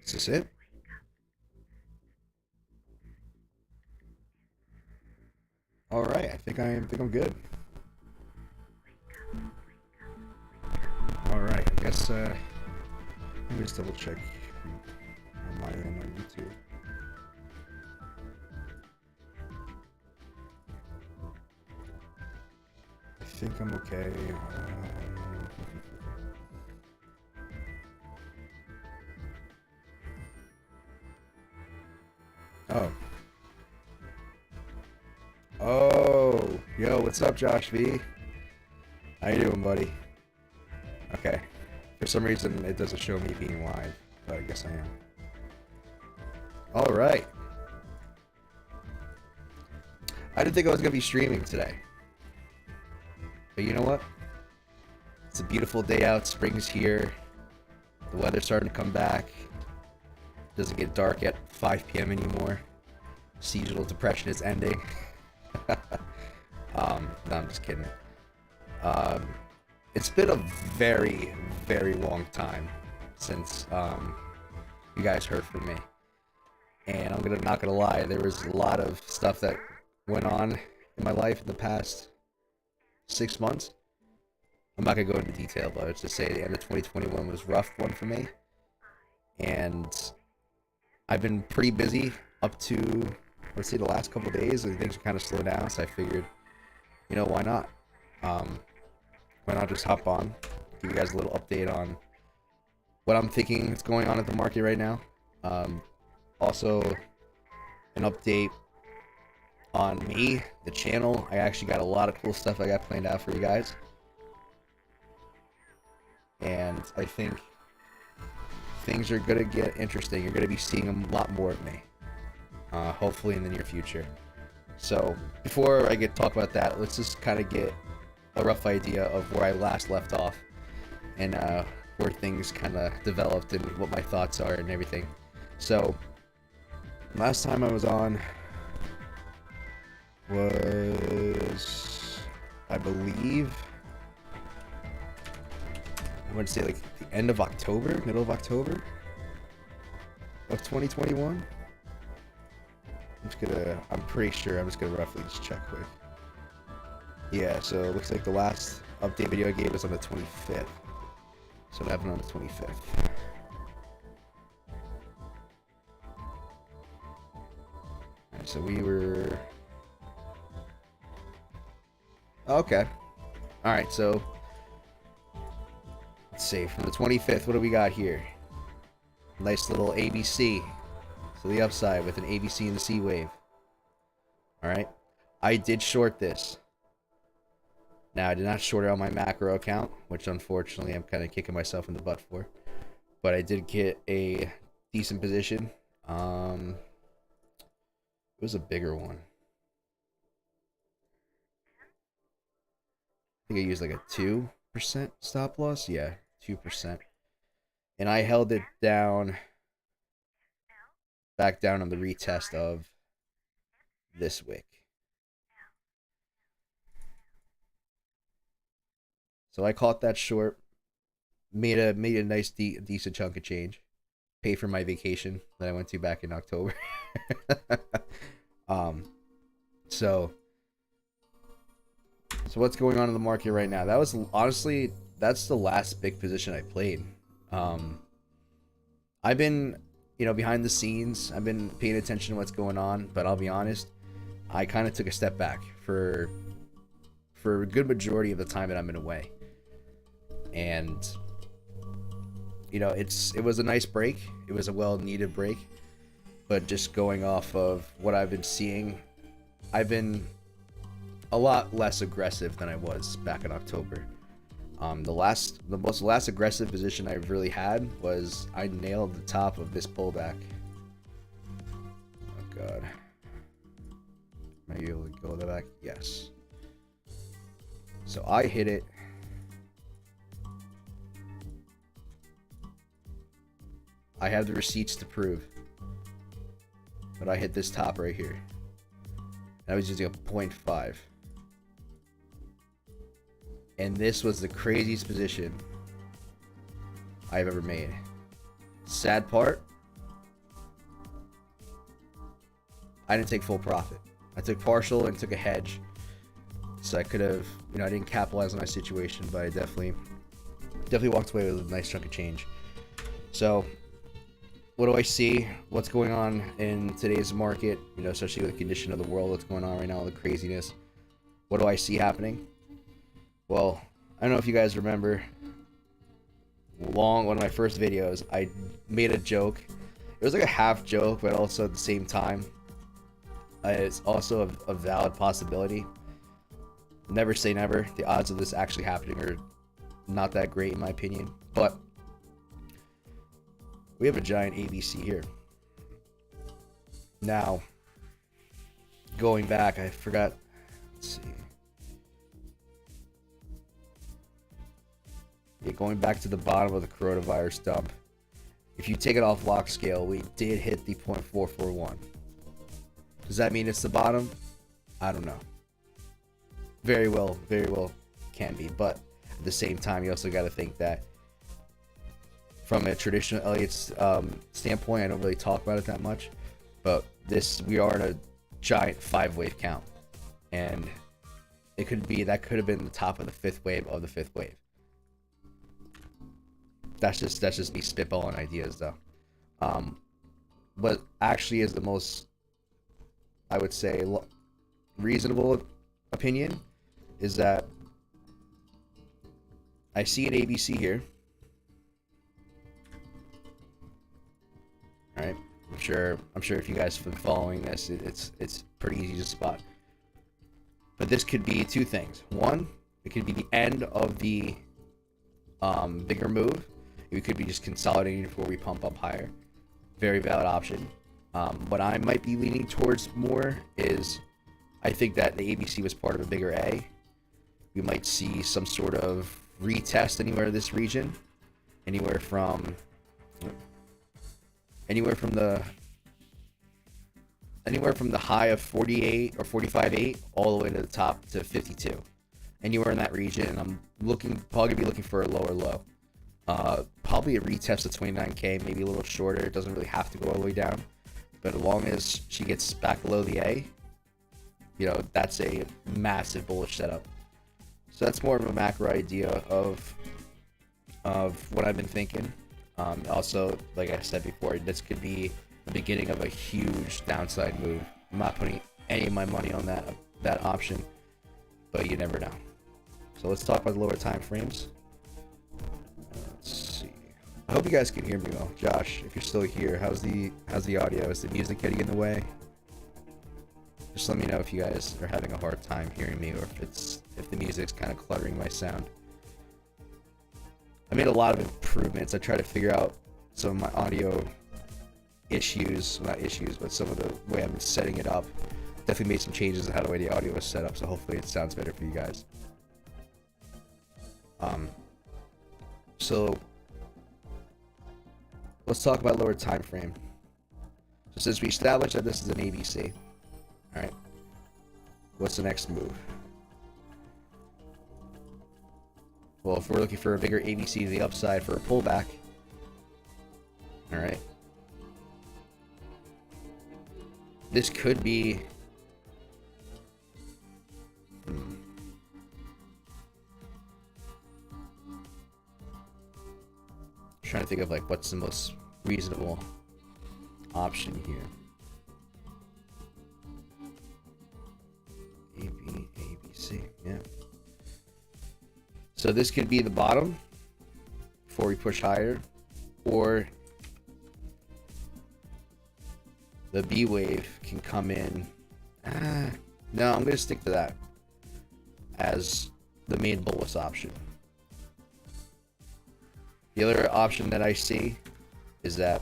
Is this it? All right, I think I'm good. All right, I guess let me just double check on my end on YouTube. I think I'm okay. Oh. Oh. Yo, what's up, Josh V? How you doing, buddy? Okay. For some reason, it doesn't show me being live, but I guess I am. All right. I didn't think I was going to be streaming today. But you know what? It's a beautiful day out. Spring's here. The weather's starting to come back. Doesn't get dark at 5 p.m. anymore. Seasonal depression is ending. No, I'm just kidding. It's been a very, very long time since you guys heard from me. And I'm not gonna lie, there was a lot of stuff that went on in my life in the past 6 months. I'm not gonna go into detail, but let's just say the end of 2021 was a rough one for me. And I've been pretty busy up to, let's say, the last couple of days, and things are kind of slowed down. So I figured, you know, why not? Why not just hop on, give you guys a little update on what I'm thinking is going on at the market right now. Also, an update on me, the channel. I actually got a lot of cool stuff I got planned out for you guys. And I think things are going to get interesting. You're going to be seeing a lot more of me, hopefully in the near future. So before I talk about that, let's just kind of get a rough idea of where I last left off and where things kind of developed and what my thoughts are and everything. So last time I was on was, I believe, I want to say like the end of October, middle of October of 2021. I'm pretty sure, I'm just gonna roughly just check quick. Yeah, so it looks like the last update video I gave was on the 25th. So it happened on the 25th. Alright, so we were... Okay. Alright, so... Let's see, from the 25th, what do we got here? Nice little ABC. So the upside with an ABC and the C wave. Alright. I did short this. Now, I did not short it on my macro account, which unfortunately I'm kind of kicking myself in the butt for. But I did get a decent position. It was a bigger one. I think I used like a 2% stop loss. Yeah, 2%. And I held it down, back down on the retest of this wick. So I caught that short, made a nice decent chunk of change, paid for my vacation that I went to back in October. So what's going on in the market right now? That was honestly, that's the last big position I played. I've been, behind the scenes, I've been paying attention to what's going on, but I'll be honest, I kind of took a step back for a good majority of the time that I've been away. And it was a nice break. It was a well-needed break. But just going off of what I've been seeing, I've been a lot less aggressive than I was back in October. The most aggressive position I've really had was I nailed the top of this pullback. Oh god. Am I able to go back? Yes. So I hit it. I have the receipts to prove. But I hit this top right here. I was using a 0.5. And this was the craziest position I've ever made. Sad part, I didn't take full profit. I took partial and took a hedge. So I could have, you know, I didn't capitalize on my situation, but I definitely walked away with a nice chunk of change. So what do I see? What's going on in today's market? You know, especially with the condition of the world, what's going on right now, all the craziness. What do I see happening? Well, I don't know if you guys remember, one of my first videos, I made a joke. It was like a half joke, but also at the same time, it's also a valid possibility. Never say never. The odds of this actually happening are not that great in my opinion, but we have a giant ABC here. Now, going back, I forgot, let's see. Yeah, going back to the bottom of the coronavirus dump, if you take it off lock scale, we did hit the 0.441. Does that mean it's the bottom? I don't know. Very well can be, but at the same time, you also got to think that from a traditional Elliot's standpoint, I don't really talk about it that much, but we are in a giant 5-wave count, and that could have been the top of the 5th wave of the 5th wave. That's just me spitballing ideas, though. What actually is the most, I would say, reasonable opinion is that I see an ABC here. All right, I'm sure if you guys have been following this, it's pretty easy to spot. But this could be two things. One, it could be the end of the bigger move. We could be just consolidating before we pump up higher. Very valid option. What I might be leaning towards more is I think that the ABC was part of a bigger A. We might see some sort of retest anywhere in this region, anywhere from the high of 48 or 45.8 all the way to the top to 52. Anywhere in that region, I'm probably gonna be looking for a lower low. Probably a retest of 29K, maybe a little shorter. It doesn't really have to go all the way down, but as long as she gets back below the A, you know, that's a massive bullish setup. So that's more of a macro idea of what I've been thinking. Also, like I said before, this could be the beginning of a huge downside move. I'm not putting any of my money on that option, but you never know. So let's talk about the lower time frames. Let's see. I hope you guys can hear me well. Josh, if you're still here, how's the audio? Is the music getting in the way? Just let me know if you guys are having a hard time hearing me, or if the music's kind of cluttering my sound. I made a lot of improvements. I tried to figure out some of my audio issues, not issues, but some of the way I've been setting it up. Definitely made some changes in how the way the audio is set up, so hopefully it sounds better for you guys. So let's talk about lower time frame. So since we established that this is an ABC, all right, what's the next move? Well, if we're looking for a bigger ABC to the upside for a pullback, all right, this could be trying to think of like what's the most reasonable option here. ABC, yeah. So this could be the bottom before we push higher, or the B wave can come in. No, I'm gonna stick to that as the main bullish option. The other option that I see is that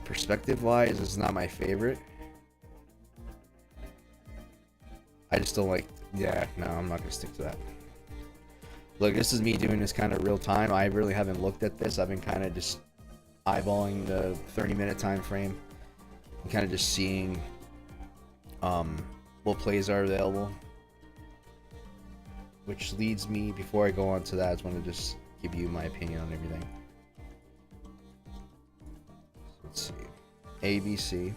perspective wise, it's not my favorite. I just don't like, yeah, no, I'm not gonna stick to that. Look, this is me doing this kind of real time. I really haven't looked at this. I've been kind of just eyeballing the 30-minute time frame and kind of just seeing what plays are available. Which leads me, before I go on to that, I just want to just give you my opinion on everything. So let's see. ABC.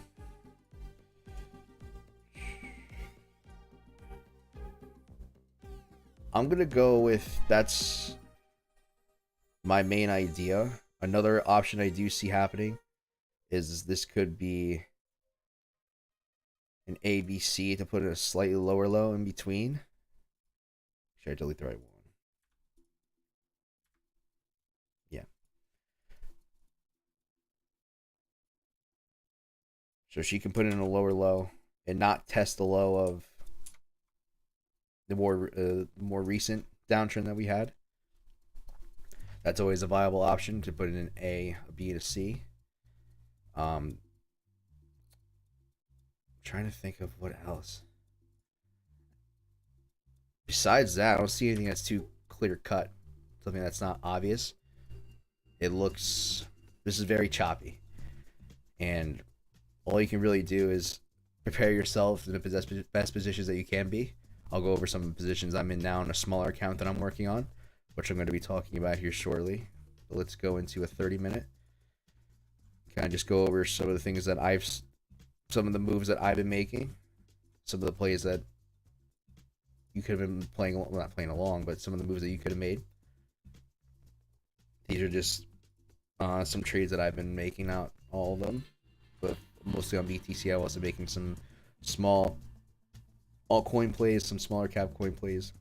I'm gonna go with, that's my main idea. Another option I do see happening is this could be an ABC to put a slightly lower low in between. Should I delete the right one? Yeah. So she can put in a lower low and not test the low of the more recent downtrend that we had. That's always a viable option, to put in an A, a B, and a C. I'm trying to think of what else. Besides that, I don't see anything that's too clear cut. Something that's not obvious. It looks, this is very choppy. And all you can really do is prepare yourself in the best positions that you can be. I'll go over some of the positions I'm in now in a smaller account that I'm working on, which I'm going to be talking about here shortly. But let's go into a 30-minute. Kind of just go over some of the things that some of the moves that I've been making, some of the plays that you could have been playing, well, not playing along, but some of the moves that you could have made. These are just some trades that I've been making, not all of them, but mostly on BTC. I'm also making some small altcoin plays, some smaller cap coin plays.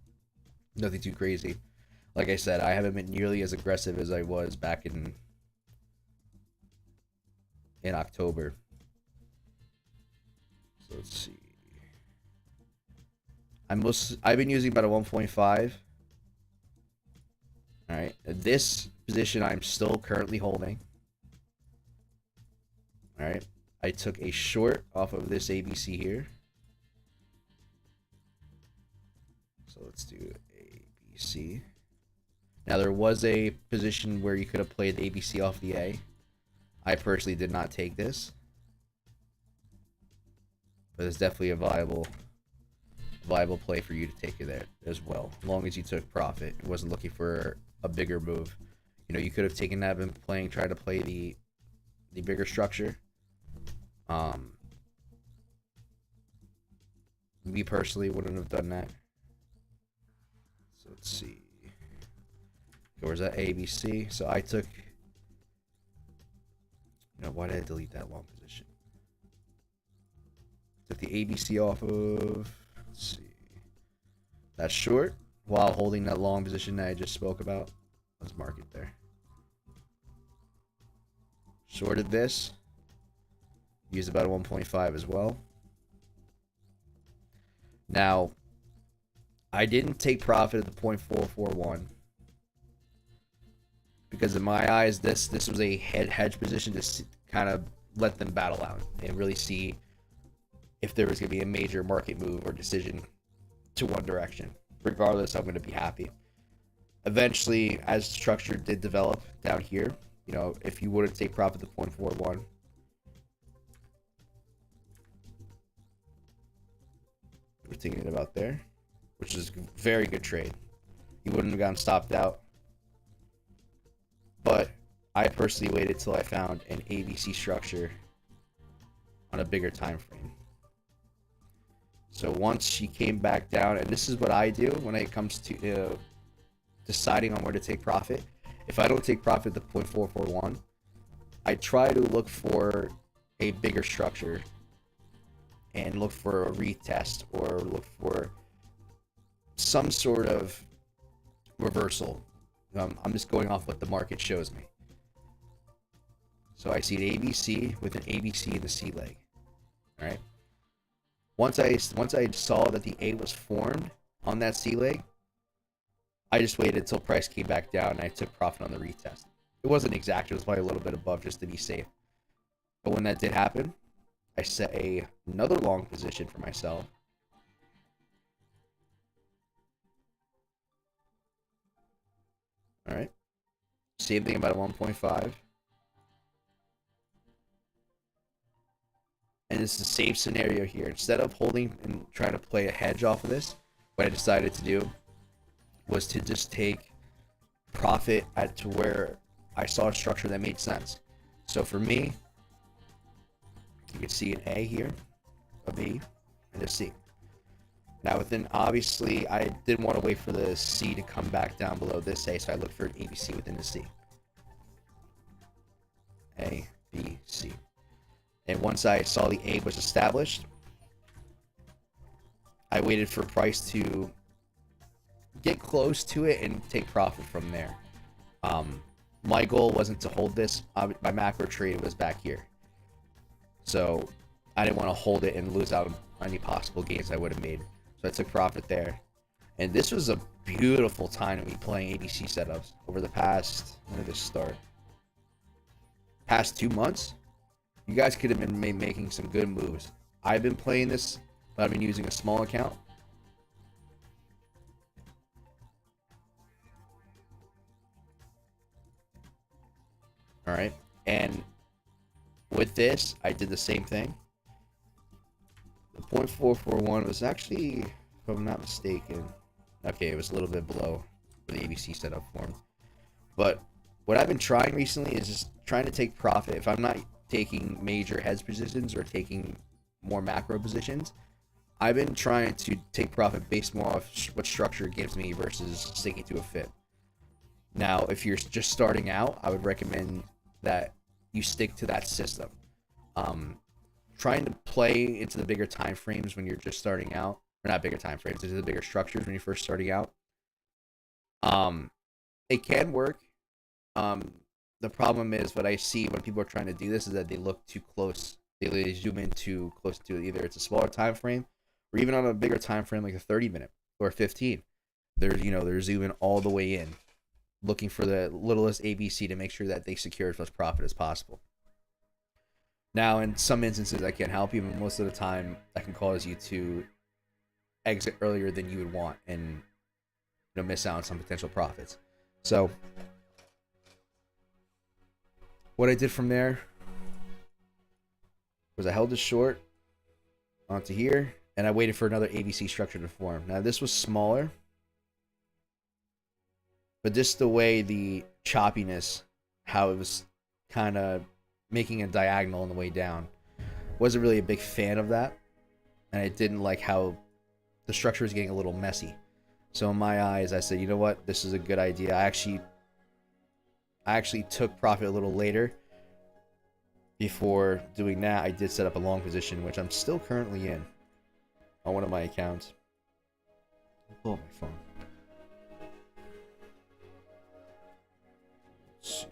Nothing too crazy. Like I said, I haven't been nearly as aggressive as I was back in October. So let's see. I've been using about a 1.5. All right, this position I'm still currently holding. All right, I took a short off of this ABC here. So let's do ABC. Now there was a position where you could have played ABC off the A. I personally did not take this, but it's definitely a viable play for you to take it there as well, as long as you took profit. It wasn't looking for a bigger move. You know, you could have taken that and try to play the bigger structure. Me personally wouldn't have done that. So let's see. Where's that ABC? So I took. No, why did I delete that long position? Took the ABC off of. Let's see. That's short while holding that long position that I just spoke about. Let's mark it there. Shorted this. Used about a 1.5 as well. Now, I didn't take profit at the 0.441 because in my eyes, this was a hedge position to kind of let them battle out and really see if there was going to be a major market move or decision to one direction. Regardless, I'm going to be happy. Eventually, as structure did develop down here, you know, if you were to take profit at the 0.41, we're taking it about there, which is a very good trade. You wouldn't have gotten stopped out. But I personally waited till I found an ABC structure on a bigger time frame. So once she came back down, and this is what I do when it comes to deciding on where to take profit. If I don't take profit at the 0.441, I try to look for a bigger structure and look for a retest or look for some sort of reversal. I'm just going off what the market shows me. So I see an ABC with an ABC in the C leg. All right. Once I saw that the A was formed on that C leg, I just waited until price came back down and I took profit on the retest. It wasn't exact, it was probably a little bit above just to be safe. But when that did happen, I set another long position for myself. All right. Same thing about a 1.5. And it's the same scenario here. Instead of holding and trying to play a hedge off of this, what I decided to do was to just take profit at to where I saw a structure that made sense. So for me, you can see an A here, a B, and a C. Now within, obviously, I didn't want to wait for the C to come back down below this A, so I looked for an ABC within the C. A, B, C. And once I saw the A was established, I waited for price to get close to it and take profit from there. My goal wasn't to hold this. My macro trade was back here. So I didn't want to hold it and lose out on any possible gains I would have made. So I took profit there. And this was a beautiful time to be playing ABC setups over the past, when did this start? Past 2 months? You guys could have been making some good moves. I've been playing this, but I've been using a small account. All right. And with this, I did the same thing. The 0.441 was actually, if I'm not mistaken, okay, it was a little bit below where the ABC setup formed. But what I've been trying recently is just trying to take profit. If I'm not taking major hedge positions or taking more macro positions, I've been trying to take profit based more off what structure it gives me versus sticking to a fit. Now, if you're just starting out, I would recommend that you stick to that system. Trying to play into the bigger time frames when you're just starting out, or not bigger time frames, into the bigger structures when you're first starting out. It can work. The problem is what I see when people are trying to do this is that they look too close. They zoom in too close to it. Either it's a smaller time frame, or even on a bigger time frame like a 30-minute or 15. They're zooming all the way in, looking for the littlest ABC to make sure that they secure as much profit as possible. Now, in some instances, I can help you, but most of the time, that can cause you to exit earlier than you would want and miss out on some potential profits. So, what I did from there was I held it short onto here, and I waited for another ABC structure to form. Now, this was smaller, but just the way the choppiness, how it was kind of making a diagonal on the way down, wasn't really a big fan of that, and I didn't like how the structure was getting a little messy. So in my eyes, I said, you know what, this is a good idea. I actually took profit a little later. Before doing that, I did set up a long position, which I'm still currently in on one of my accounts. I'll pull up my phone. Let's see.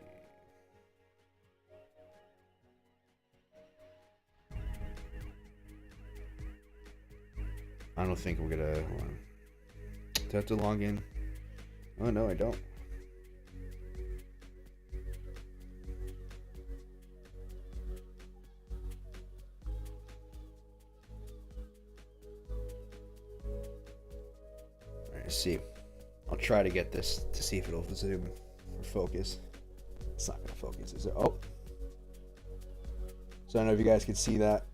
I don't think we're gonna. Hold on. Do I have to log in? Oh no, I don't. Alright, see. I'll try to get this to see if it'll zoom or focus. It's not gonna focus, is it? Oh. So I don't know if you guys can see that.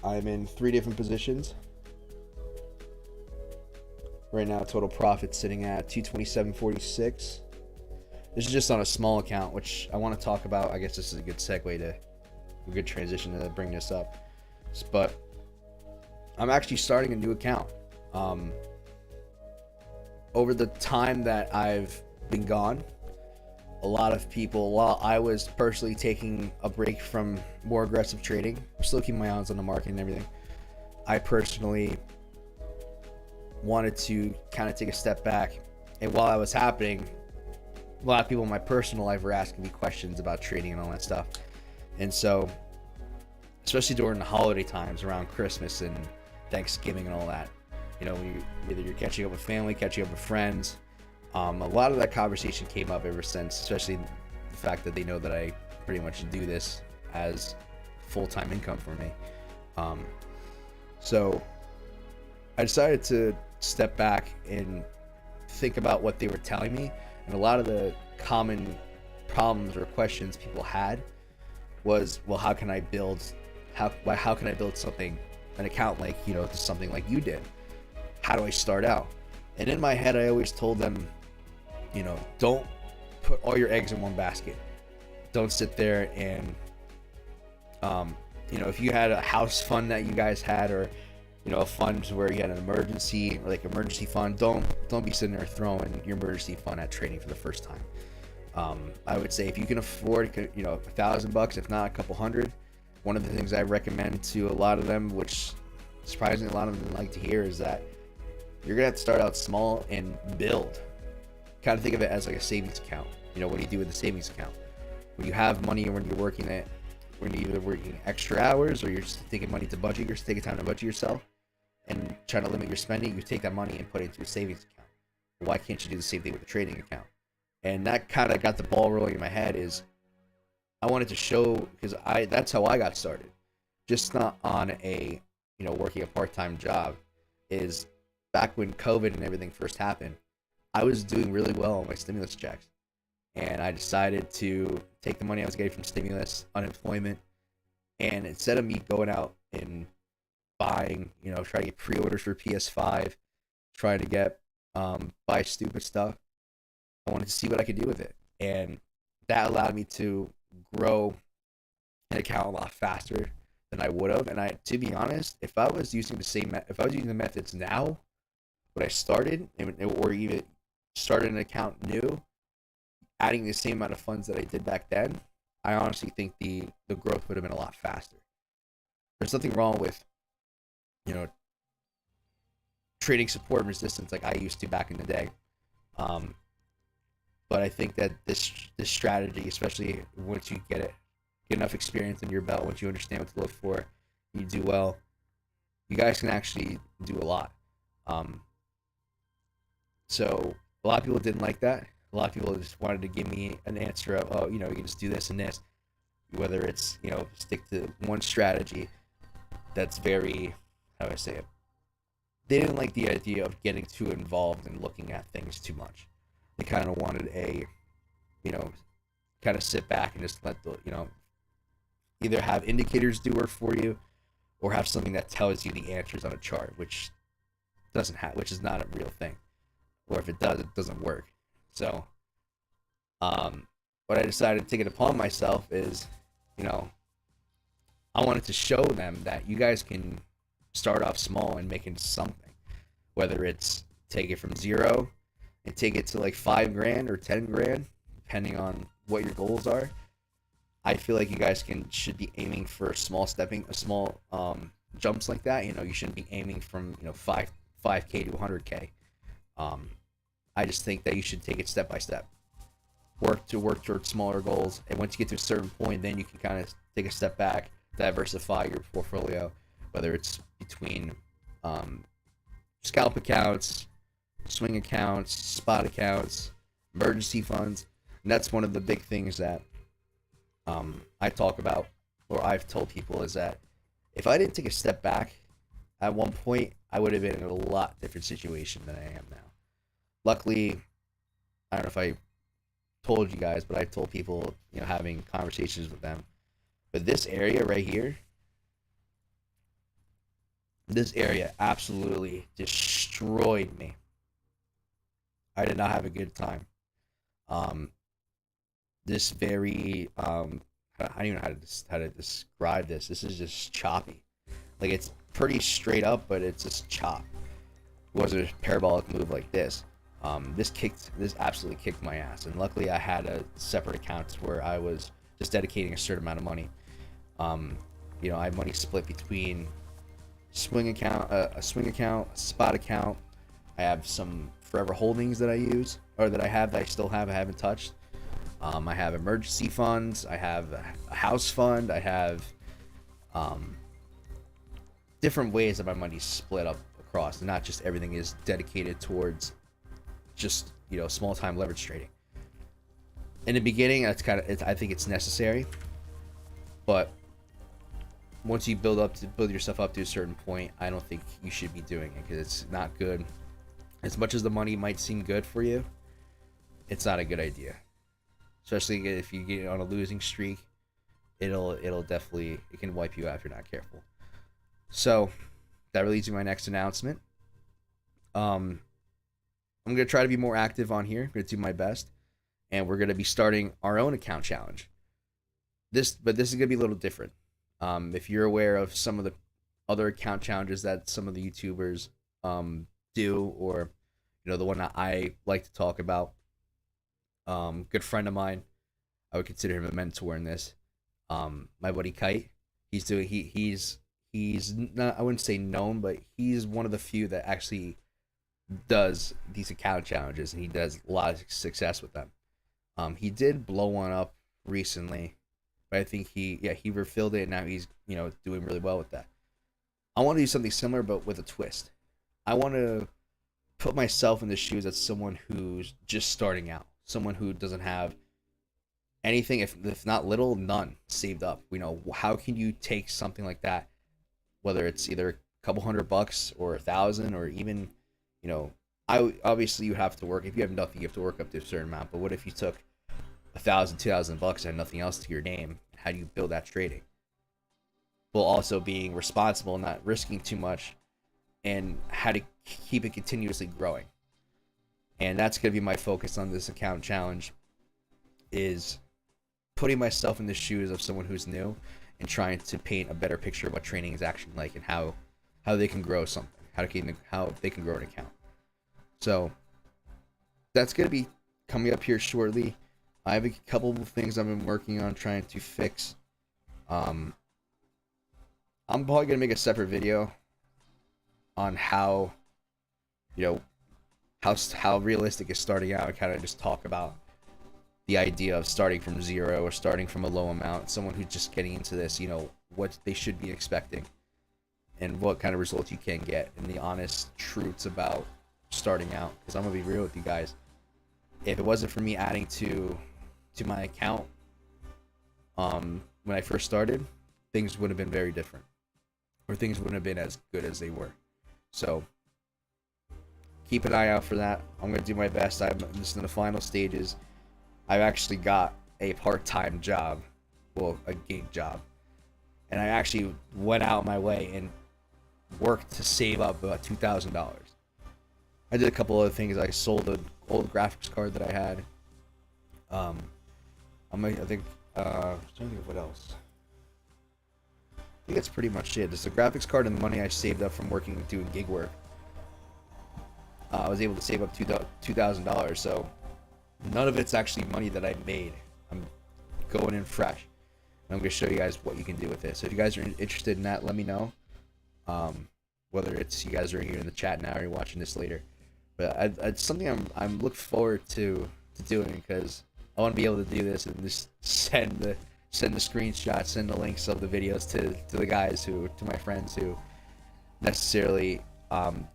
I'm in 3 different positions. Right now, total profit sitting at 227.46. This is just on a small account, which I want to talk about. I guess this is a good segue to a good transition to bring this up. But I'm actually starting a new account. Over the time that I've been gone, a lot of people, while I was personally taking a break from more aggressive trading, I'm still keeping my eyes on the market and everything, I personally wanted to kind of take a step back. And while that was happening, a lot of people in my personal life were asking me questions about trading and all that stuff. And so, especially during the holiday times around Christmas and Thanksgiving and all that, either you're catching up with family, catching up with friends. A lot of that conversation came up ever since, especially the fact that they know that I pretty much do this as full-time income for me. So I decided to step back and think about what they were telling me, and a lot of the common problems or questions people had was, well, how can I build something, an account like, you know, something like you did? How do I start out? And in my head, I always told them, you know, don't put all your eggs in one basket. Don't sit there and, you know, if you had a house fund that you guys had, or, you know, a fund where you had an emergency, like emergency fund, don't be sitting there throwing your emergency fund at trading for the first time. I would say if you can afford, you know, $1,000, if not a couple hundred, one of the things I recommend to a lot of them, which surprisingly a lot of them like to hear, is that you're gonna have to start out small and build. Kind of think of it as like a savings account. You know, what do you do with a savings account? When you have money and when you're working it, when you're either working extra hours or you're just taking money to budget, you're just taking time to budget yourself and trying to limit your spending, you take that money and put it into a savings account. Why can't you do the same thing with a trading account? And that kind of got the ball rolling in my head. Is I wanted to show, because that's how I got started, just not on a, you know, working a part-time job. Is back when COVID and everything first happened, I was doing really well on my stimulus checks, and I decided to take the money I was getting from stimulus, unemployment, and instead of me going out and buying, you know, trying to get pre-orders for PS5, trying to get buy stupid stuff, I wanted to see what I could do with it, and that allowed me to grow an account a lot faster than I would have. And to be honest, if I was using the methods now, when I started, or even started an account new, adding the same amount of funds that I did back then, I honestly think the growth would have been a lot faster. There's nothing wrong with, you know, trading support and resistance like I used to back in the day. But I think that this strategy, especially once you get enough experience in your belt, once you understand what to look for, you do well, you guys can actually do a lot. So a lot of people didn't like that. A lot of people just wanted to give me an answer of, oh, you know, you can just do this and this. Whether it's, you know, stick to one strategy that's very, how do I say it? They didn't like the idea of getting too involved and looking at things too much. They kind of wanted a, you know, kind of sit back and just let the, you know, either have indicators do work for you, or have something that tells you the answers on a chart, which is not a real thing. Or if it does, it doesn't work. So, what I decided to take it upon myself is, you know, I wanted to show them that you guys can start off small and make it something. Whether it's take it from zero and take it to like $5,000 or $10,000, depending on what your goals are. I feel like you guys should be aiming for small jumps like that. You know, you shouldn't be aiming from, you know, 5K to 100K. I just think that you should take it step by step. Work towards smaller goals, and once you get to a certain point, then you can kind of take a step back, diversify your portfolio, whether it's between scalp accounts, swing accounts, spot accounts, emergency funds. And that's one of the big things that I talk about, or I've told people, is that if I didn't take a step back at one point, I would have been in a lot different situation than I am now. Luckily, I don't know if I told you guys, but I told people, you know, having conversations with them. But this area right here, this area absolutely destroyed me. I did not have a good time. This very, I don't even know how to describe this. This is just choppy. Like, it's pretty straight up, but it's just chop. It wasn't a parabolic move like this. This absolutely kicked my ass. And luckily I had a separate account where I was just dedicating a certain amount of money. You know, I have money split between a swing account, a spot account. I have some forever holdings that I use, or that I still have, I haven't touched. I have emergency funds. I have a house fund. I have different ways that my money's split up across, and not just everything is dedicated towards just, you know, small time leverage trading. In the beginning, I think it's necessary, but once you build yourself up to a certain point, I don't think you should be doing it, because it's not good As much as the money might seem good for you, it's not a good idea. Especially if you get on a losing streak, it'll definitely, it can wipe you out if you're not careful. So that leads to my next announcement. I'm gonna try to be more active on here. I'm gonna do my best, and we're gonna be starting our own account challenge. This is gonna be a little different. If you're aware of some of the other account challenges that some of the YouTubers do, or the one that I like to talk about, good friend of mine, I would consider him a mentor in this. My buddy Kite, he's not, I wouldn't say known, but he's one of the few that actually does these account challenges, and he does a lot of success with them. He did blow one up recently, but I think he refilled it, and now he's doing really well with that. I want to do something similar, but with a twist. I want to put myself in the shoes of someone who's just starting out, someone who doesn't have anything, if not little, none saved up. How can you take something like that, whether it's either a couple $100 or 1,000, or even, I obviously you have to work. If you have nothing, you have to work up to a certain amount. But what if you took 1,000, 2,000 bucks and nothing else to your name? How do you build that trading? While also being responsible, not risking too much, and how to keep it continuously growing. And that's going to be my focus on this account challenge, is putting myself in the shoes of someone who's new and trying to paint a better picture of what trading is actually like, and how they can grow something, how they can grow an account. So that's going to be coming up here shortly. I have a couple of things I've been working on trying to fix. I'm probably going to make a separate video on how realistic is starting out, and kind of just talk about the idea of starting from zero or starting from a low amount. Someone who's just getting into this, what they should be expecting and what kind of results you can get, and the honest truths about starting out. Because I'm gonna be real with you guys, if it wasn't for me adding to my account when I first started, things would have been very different, or things wouldn't have been as good as they were. So keep an eye out for that. I'm gonna do my best. I'm just in the final stages. I've actually got a part-time job, well, a gig job, and I actually went out my way and worked to save up about $2,000. I did a couple other things. I sold an old graphics card that I had. I'm trying to think of what else. I think that's pretty much it. It's the graphics card and the money I saved up from working doing gig work. I was able to save up $2,000, so none of it's actually money that I made. I'm going in fresh. And I'm going to show you guys what you can do with it. So if you guys are interested in that, let me know. Whether it's you guys are here in the chat now or you're watching this later. But it's something I'm looking forward to doing, because I want to be able to do this and just send the screenshots, send the links of the videos to the guys to my friends who necessarily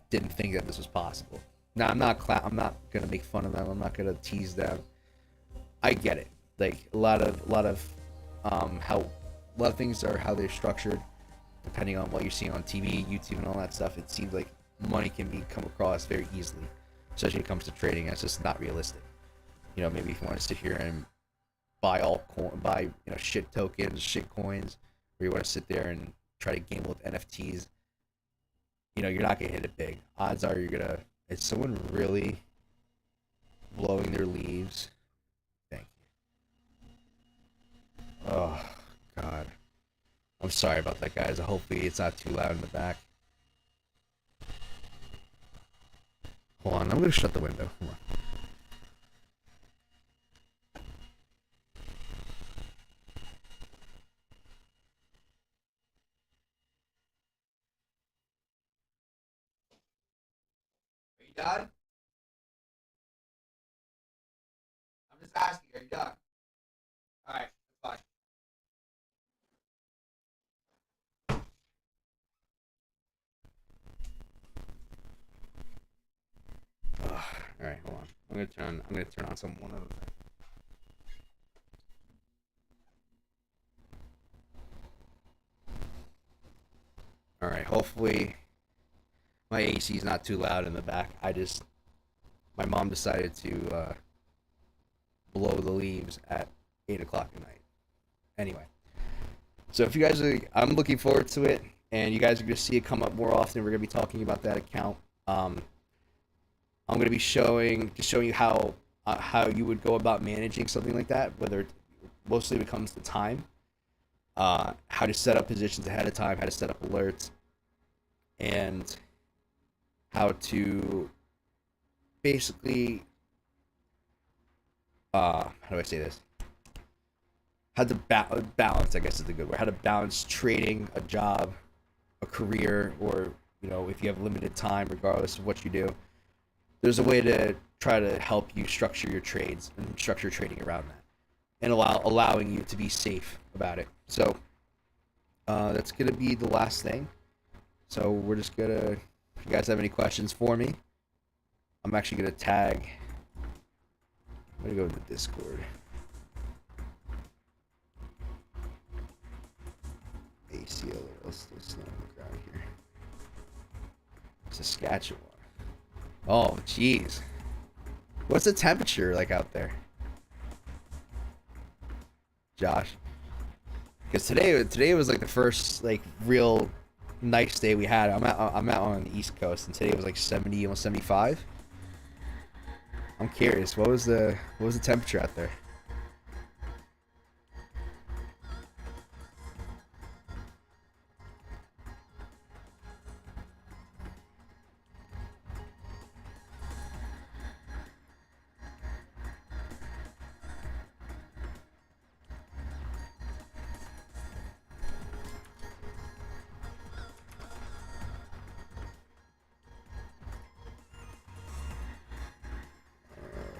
didn't think that this was possible. Now I'm not gonna make fun of them. I'm not gonna tease them. I get it. Like a lot of things are how they're structured, depending on what you're seeing on TV, YouTube, and all that stuff. It seems like money can come across very easily, especially when it comes to trading. It's just not realistic. Maybe if you want to sit here and buy shit tokens, shit coins, or you want to sit there and try to gamble with NFTs, you're not gonna hit it big. Odds are is someone really blowing their leaves? Thank you. Oh God, I'm sorry about that, guys. Hopefully it's not too loud in the back. Hold on, I'm gonna shut the window. Hold on. Are you done? I'm just asking, are you done? Alright, fine. Alright, hold on. I'm gonna turn on one other thing. Alright, hopefully my AC is not too loud in the back. I just my mom decided to blow the leaves at 8 o'clock at night. Anyway, so if you guys are, I'm looking forward to it, and you guys are going to see it come up more often. We're going to be talking about that account. I'm going to be showing you how you would go about managing something like that, whether it mostly when it comes to time, how to set up positions ahead of time, how to set up alerts, and how to basically how do I say this? How to balance, I guess is the good word. How to balance trading, a job, a career, or if you have limited time, regardless of what you do. There's a way to try to help you structure your trades and structure trading around that, and allowing you to be safe about it. So that's gonna be the last thing. So we're just gonna. If you guys have any questions for me, I'm actually gonna tag. I'm gonna go to the Discord. ACL, still snow on the ground here. Saskatchewan. Oh, jeez. What's the temperature like out there, Josh? Because today was like the first like real nice day we had. I'm out on the East Coast, and today was like 70, almost 75. I'm curious, what was the temperature out there?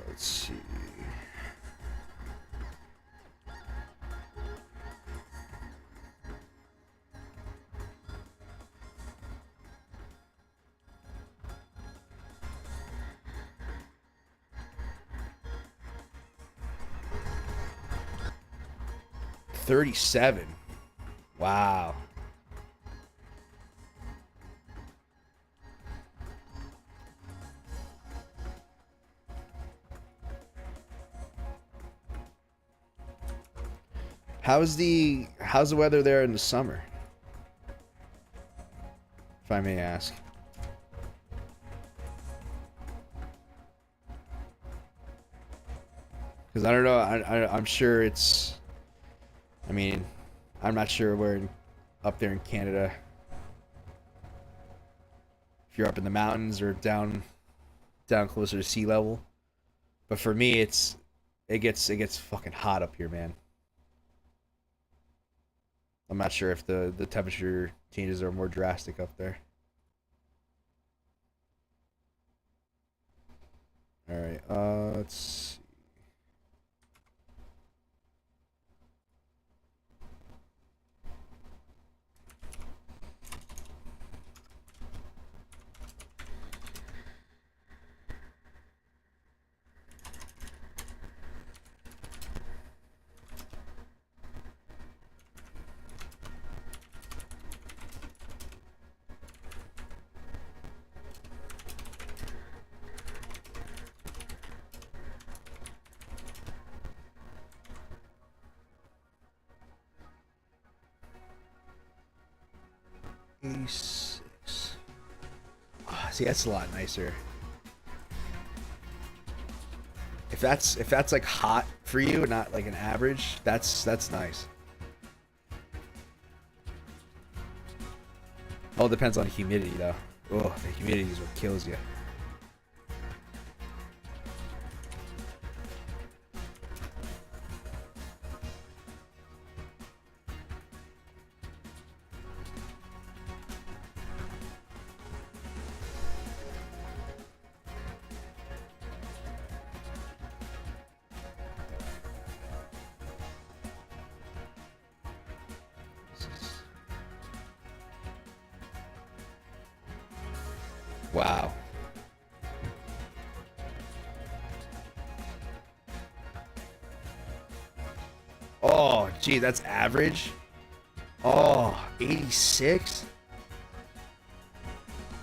Let's see. $37. Wow. How's the weather there in the summer, if I may ask? Because I don't know. I'm sure it's. I mean, I'm not sure where up there in Canada. If you're up in the mountains or down closer to sea level, but for me, it gets fucking hot up here, man. I'm not sure if the temperature changes are more drastic up there. All right, let's see. $86. Oh, see, that's a lot nicer. If that's like hot for you, not like an average, that's nice. All depends on the humidity, though. Oh, the humidity is what kills you. Wow. Oh, gee, that's average. Oh, 86.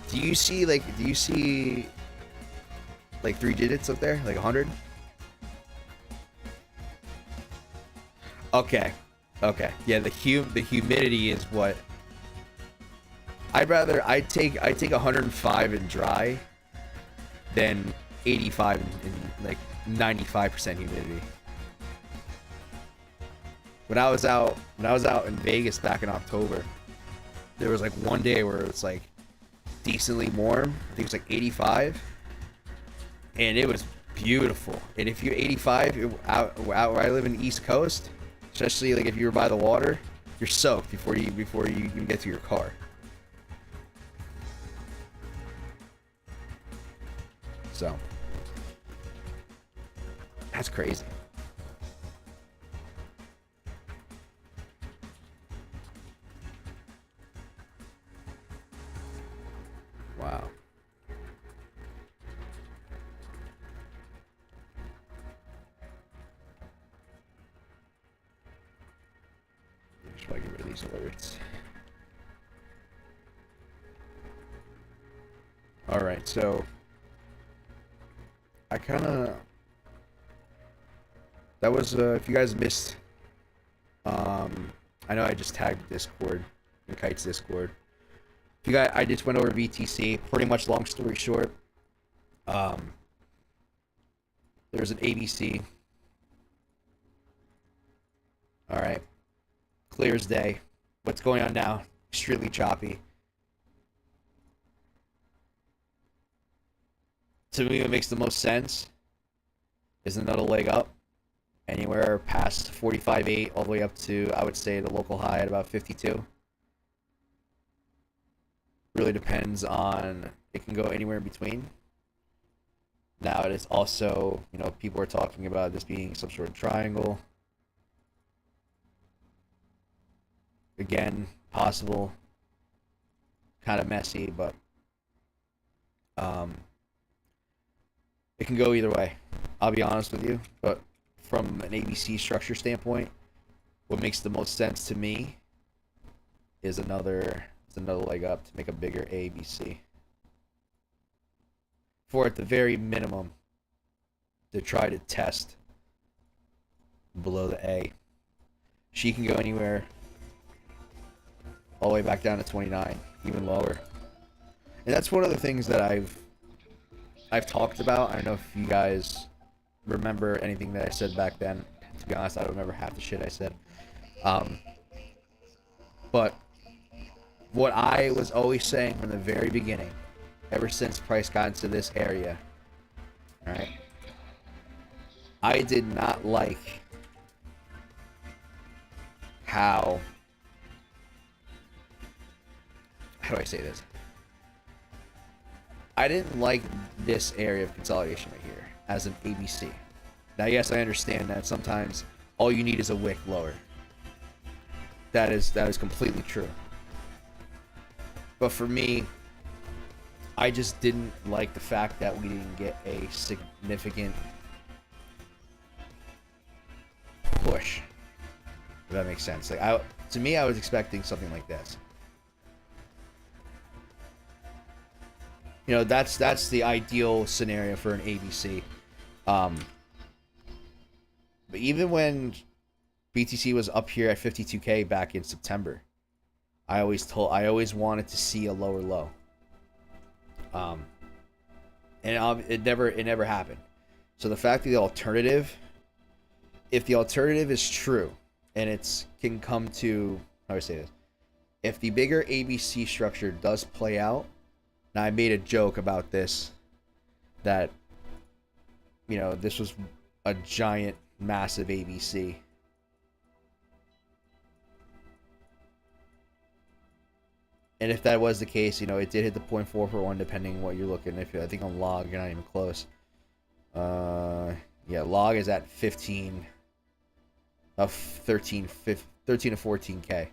Do you see Like 3 digits up there? Like 100? Okay. Okay. Yeah, the humidity is what I'd take 105 in dry than 85 in like 95% humidity. When I was out in Vegas back in October, there was like one day where it was like decently warm. I think it was like 85, and it was beautiful. And if you're 85 out where I live in the East Coast, especially like if you were by the water, you're soaked before you even get to your car. So that's crazy. Wow. Just want to get rid of these alerts. All right, so I kind of that was if you guys missed, I know I just tagged Discord, the Kites Discord. If you guys, I just went over VTC. Pretty much, long story short, there's an ABC. All right, clear as day. What's going on now? Extremely choppy. To me, what makes the most sense is another leg up, anywhere past 45.8 all the way up to, I would say, the local high at about 52. Really depends on, it can go anywhere in between. Now it is also, you know, people are talking about this being some sort of triangle. Again, possible, kind of messy, but it can go either way. I'll be honest with you, but from an ABC structure standpoint, what makes the most sense to me is another leg up to make a bigger ABC. For at the very minimum, to try to test below the A. She can go anywhere all the way back down to 29, even lower. And that's one of the things that I've talked about. I don't know if you guys remember anything that I said back then. To be honest, I don't remember half the shit I said. But what I was always saying from the very beginning, ever since price got into this area, right? I did not like how do I say this? I didn't like this area of consolidation right here as an ABC. Now, yes, I understand that sometimes all you need is a wick lower. That is completely true. But for me, I just didn't like the fact that we didn't get a significant push. If that makes sense. Like to me, I was expecting something like this. You know, that's the ideal scenario for an ABC. But even when BTC was up here at 52K back in September, I always wanted to see a lower low. And it never happened. So the fact that if the alternative is true, and it can come to, how do I say this? If the bigger ABC structure does play out, now I made a joke about this, that, you know, this was a giant, massive ABC. And if that was the case, you know, it did hit the 0.441 depending what you're looking. If I think on log, you're not even close. Yeah, log is at 13 to 14K.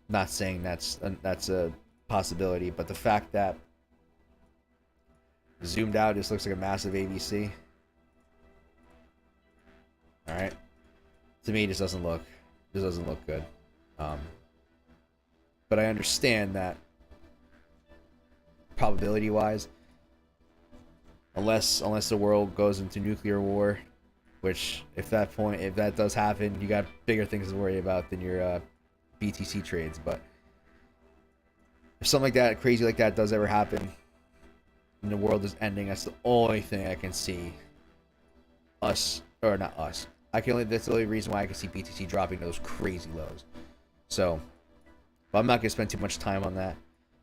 Not saying that's a possibility, but the fact that zoomed out just looks like a massive ABC. All right, to me, it just doesn't look good. But I understand that probability-wise, unless the world goes into nuclear war, which if that does happen, you got bigger things to worry about than your BTC trades. But if something like that, crazy like that, does ever happen, and the world is ending, that's the only thing I can see us, or not us. That's the only reason why I can see BTC dropping to those crazy lows. So, but I'm not gonna spend too much time on that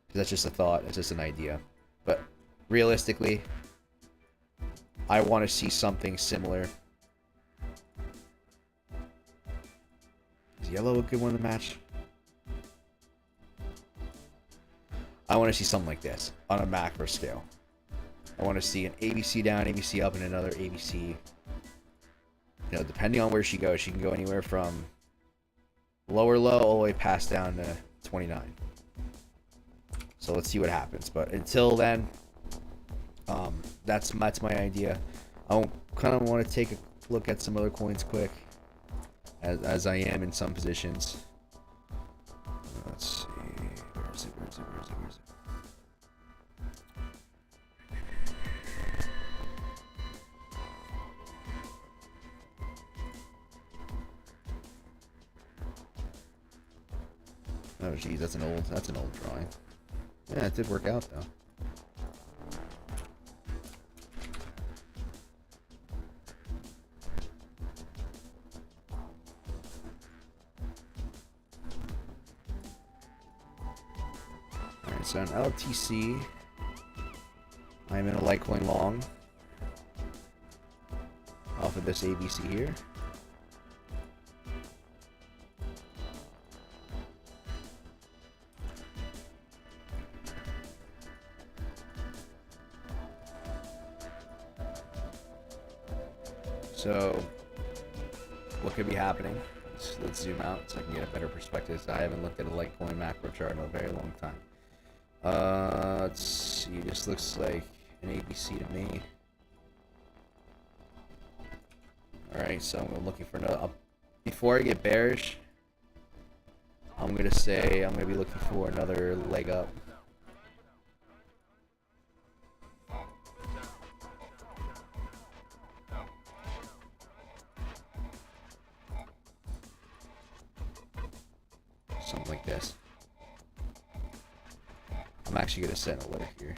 because that's just a thought. It's just an idea. But realistically, I want to see something similar. Is yellow a good one to match? I want to see something like this on a macro scale. I want to see an ABC down, ABC up, and another ABC. You know, depending on where she goes, she can go anywhere from lower low all the way past down to 29. So let's see what happens. But until then, that's my idea. I kind of want to take a look at some other coins quick, as I am in some positions. Let's see. Where is it? Oh geez, that's an old drawing. Yeah, it did work out though. Alright, so on LTC, I'm in a Litecoin long off of this ABC here. So, what could be happening? Let's zoom out so I can get a better perspective. So I haven't looked at a Litecoin macro chart in a very long time. Let's see. This looks like an ABC to me. Alright, so I'm looking for another. Before I get bearish, I'm going to say I'm going to be looking for another leg up. Something like this. I'm actually going to set an alert here.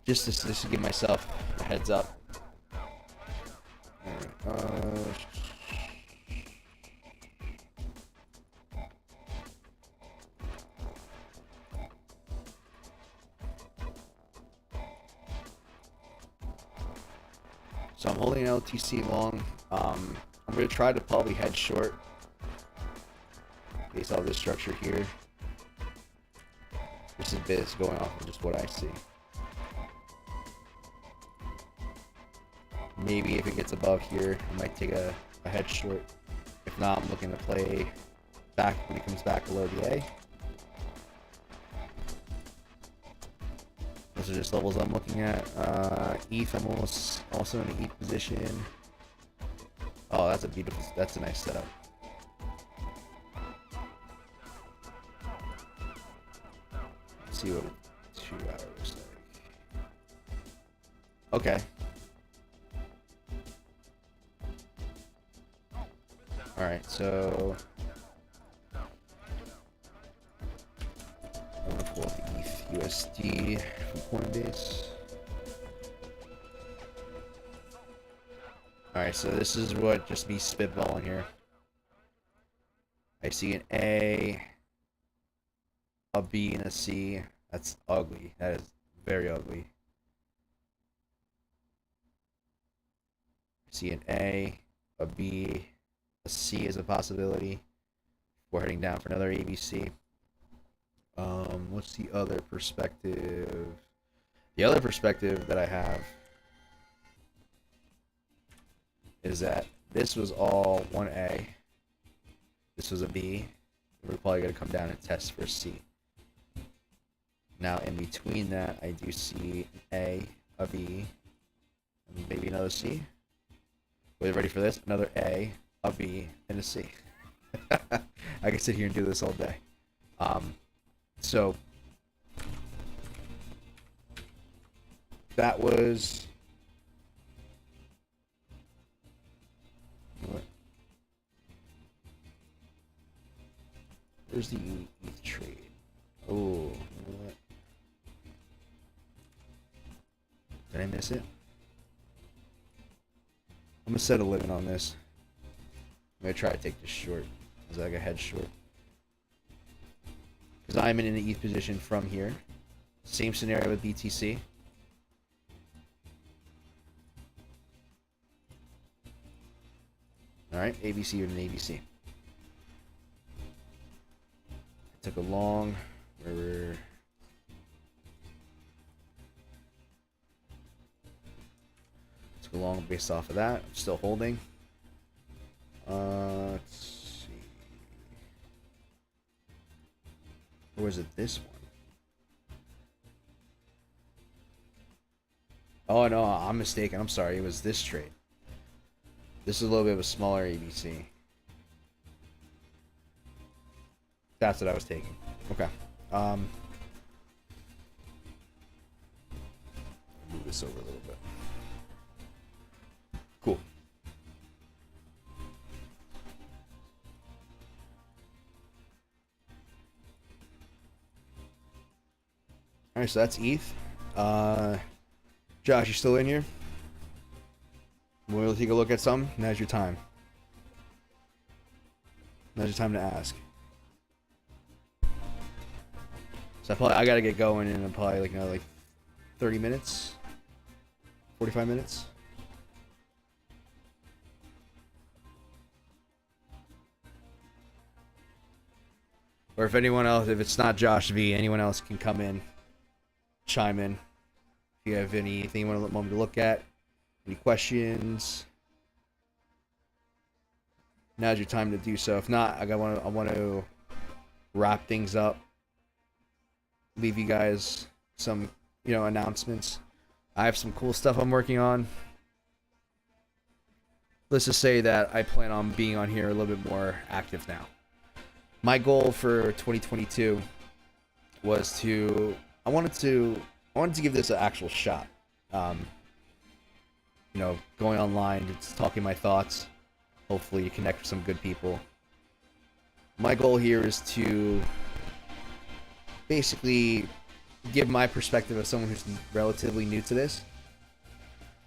Just to give myself a heads up. So I'm holding an LTC long. I'm going to try to probably head short based off this structure here. This is biz going off of just what I see. Maybe if it gets above here, I might take a head short. If not, I'm looking to play back when it comes back below the A. Those are just levels I'm looking at. ETH, I'm also in an ETH position. Oh, that's a nice setup. Let's see what 2 hours like. Okay. Alright, so I'm gonna pull up the ETH USD from Coinbase. Alright, so this is what just me spitballing here. I see an A, a B, and a C. That's ugly. That is very ugly. I see an A, a B, a C is a possibility. We're heading down for another ABC. What's the other perspective? The other perspective that I have is that this was all 1A. This was a B. We're probably going to come down and test for C. Now, in between that, I do see an A, a B, and maybe another C. Are you ready for this? Another A, a B, and a C. I can sit here and do this all day. So, That was... What? Where's the ETH trade? Oh, you know what? Did I miss it? I'm gonna set a limit on this. I'm gonna try to take this short. It's like a head short. Because I'm in an ETH position from here. Same scenario with BTC. Alright, ABC or an ABC. I took a long. Took a long based off of that. I'm still holding. Let's see. Or was it this one? Oh no, I'm mistaken. I'm sorry. It was this trade. This is a little bit of a smaller ABC. That's what I was taking. Okay. Move this over a little bit. Cool. Alright, so that's ETH. Josh, you still in here? We'll take a look at some. Now's your time. Now's your time to ask. So I gotta get going in probably like another 30 minutes, 45 minutes. Or if anyone else, if it's not Josh V, anyone else can come in, chime in. If you have anything you want me to look at, any questions, now's your time to do so. If not, I want to wrap things up. Leave you guys some, announcements. I have some cool stuff I'm working on. Let's just say that I plan on being on here a little bit more active now. My goal for 2022 was I wanted to give this an actual shot. Going online, just talking my thoughts. Hopefully connect with some good people. My goal here is to basically give my perspective as someone who's relatively new to this,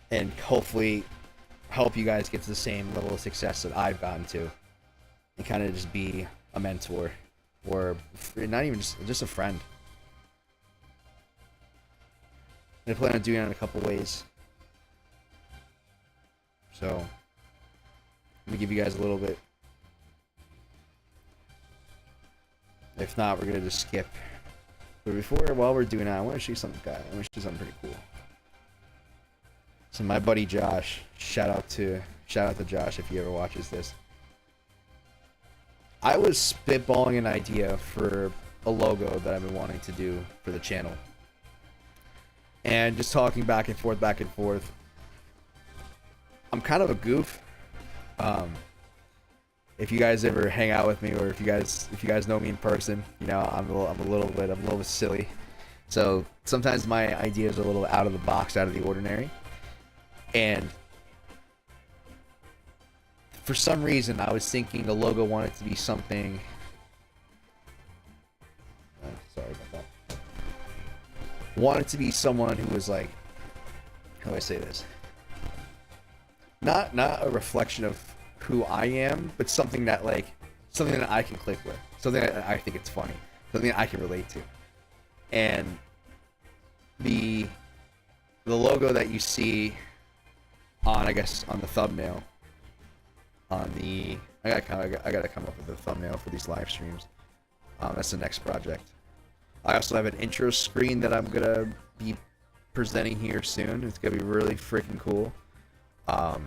and hopefully help you guys get to the same level of success that I've gotten to, and kind of just be a mentor, or not even just a friend. And I plan on doing it in a couple ways. So let me give you guys a little bit. If not, we're gonna just skip. But while we're doing that, I want to show you something, guys. I want to show you something pretty cool. So my buddy Josh, shout out to Josh if he ever watches this. I was spitballing an idea for a logo that I've been wanting to do for the channel, and just talking back and forth. I'm kind of a goof. If you guys ever hang out with me, or if you guys know me in person, I'm a little bit silly. So sometimes my ideas are a little out of the box, out of the ordinary. And for some reason, I was thinking the logo wanted to be something. Sorry about that. Wanted to be someone who was like, how do I say this? Not a reflection of who I am, but something that I can click with, something that I think it's funny, something that I can relate to. And the logo that you see on the thumbnail, I gotta come up with a thumbnail for these live streams. That's the next project. I also have an intro screen that I'm gonna be presenting here soon. It's gonna be really freaking cool.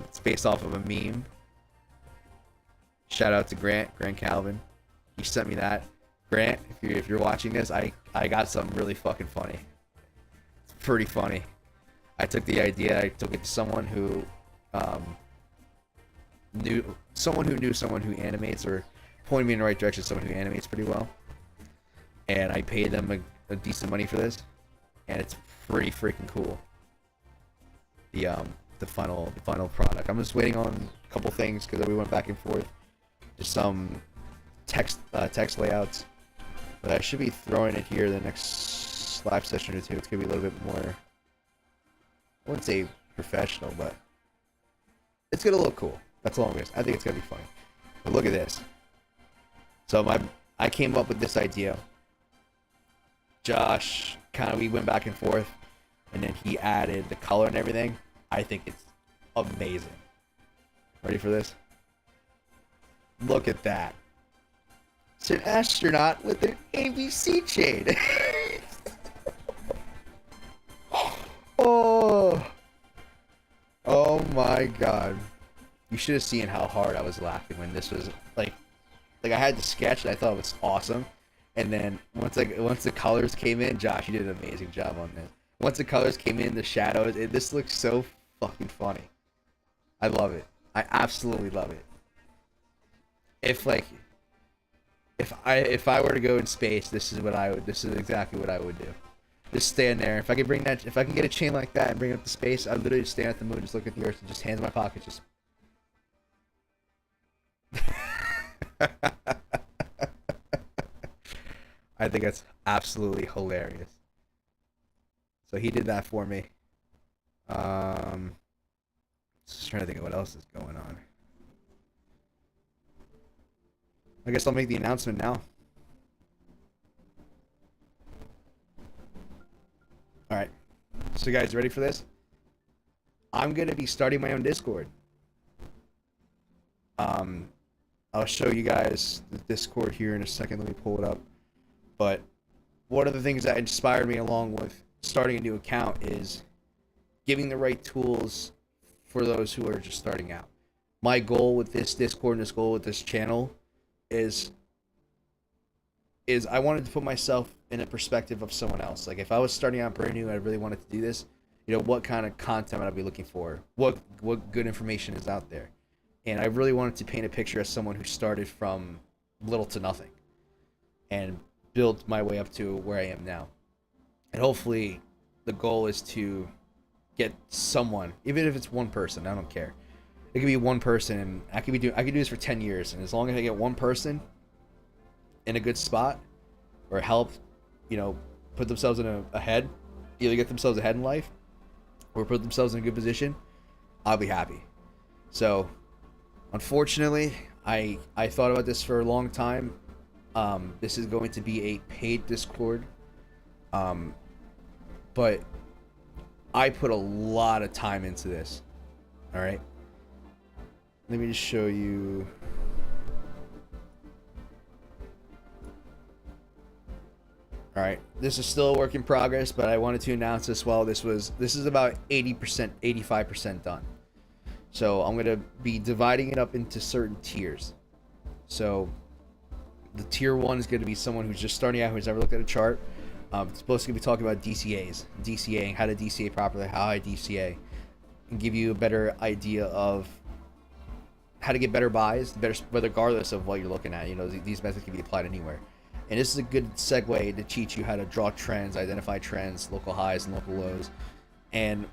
It's based off of a meme. Shout out to Grant Calvin. He sent me that. Grant, if you're watching this, I got something really fucking funny. It's pretty funny. I took the idea, I took it to someone who knew someone who animates, or pointed me in the right direction, someone who animates pretty well. And I paid them a decent money for this, and it's pretty freaking cool. the final product. I'm just waiting on a couple things because we went back and forth. Just some text layouts, but I should be throwing it here the next live session or two. It's gonna be a little bit more, I wouldn't say professional, but it's gonna look cool. That's all I'm gonna say. I think it's gonna be funny. But look at this. So I came up with this idea. Josh we went back and forth, and then he added the color and everything. I think it's amazing. Ready for this? Look at that. It's an astronaut with an ABC chain. Oh my god. You should have seen how hard I was laughing when this was like I had the sketch and I thought it was awesome. And then once the colors came in, Josh, you did an amazing job on this. Once the colors came in, the shadows, this looks so fucking funny. I love it. I absolutely love it. If I were to go in space, this is exactly what I would do. Just stand there. If I can get a chain like that and bring it up to space, I'd literally just stand at the moon, just look at the earth, and just hands in my pocket, just. I think that's absolutely hilarious. So he did that for me. Just trying to think of what else is going on. I guess I'll make the announcement now. Alright. So guys, ready for this? I'm going to be starting my own Discord. I'll show you guys the Discord here in a second. Let me pull it up. But one of the things that inspired me along with starting a new account is giving the right tools for those who are just starting out. My goal with this Discord and this goal with this channel is I wanted to put myself in a perspective of someone else. Like if I was starting out brand new and I really wanted to do this, what kind of content would I be looking for? What good information is out there? And I really wanted to paint a picture as someone who started from little to nothing and built my way up to where I am now. And hopefully the goal is to get someone, even if it's one person, I don't care. It could be one person, and I could do this for 10 years, and as long as I get one person in a good spot or help, put themselves in ahead, either get themselves ahead in life or put themselves in a good position, I'll be happy. So unfortunately, I thought about this for a long time. This is going to be a paid Discord, but I put a lot of time into this. All right, let me just show you. All right, this is still a work in progress, but I wanted to announce this while this is about 80%, 85% done. So I'm gonna be dividing it up into certain tiers. So the tier 1 is going to be someone who's just starting out, who's never looked at a chart. It's supposed to be talking about DCAing, how to DCA properly, how I DCA, and give you a better idea of how to get better buys, regardless of what you're looking at. These methods can be applied anywhere. And this is a good segue to teach you how to draw trends, identify trends, local highs and local lows. And